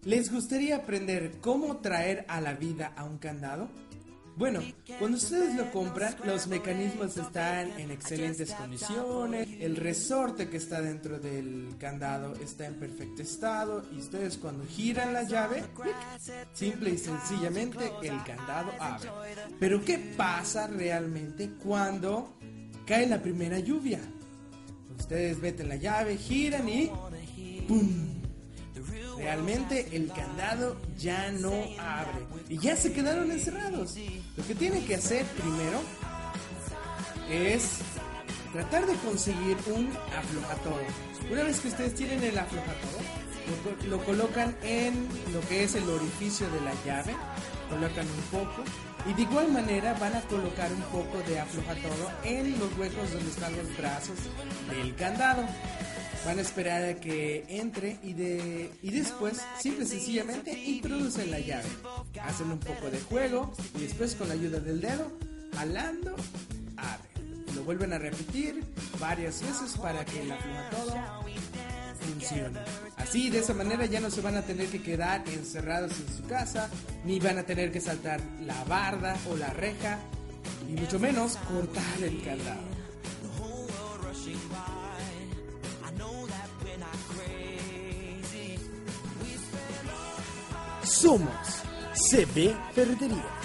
¿Les gustaría aprender cómo traer a la vida a un candado? Bueno, cuando ustedes lo compran, los mecanismos están en excelentes condiciones, el resorte que está dentro del candado está en perfecto estado y ustedes cuando giran la llave, ¡clic!, simple y sencillamente el candado abre. Pero ¿qué pasa realmente cuando cae la primera lluvia? Ustedes meten la llave, giran y ¡pum! Realmente el candado ya no abre y ya se quedaron encerrados. Lo que tienen que hacer primero es tratar de conseguir un aflojatodo. Una vez que ustedes tienen el aflojatodo, lo colocan en lo que es el orificio de la llave, colocan un poco y de igual manera van a colocar un poco de aflojatodo en los huecos donde están los brazos del candado. Van a esperar a que entre y después, simple y sencillamente, introducen la llave. Hacen un poco de juego y después con la ayuda del dedo, jalando, abre. Lo vuelven a repetir varias veces para que el aflojatodo funcione. Así, de esa manera ya no se van a tener que quedar encerrados en su casa, ni van a tener que saltar la barda o la reja, y mucho menos cortar el candado. Somos CB Ferretería.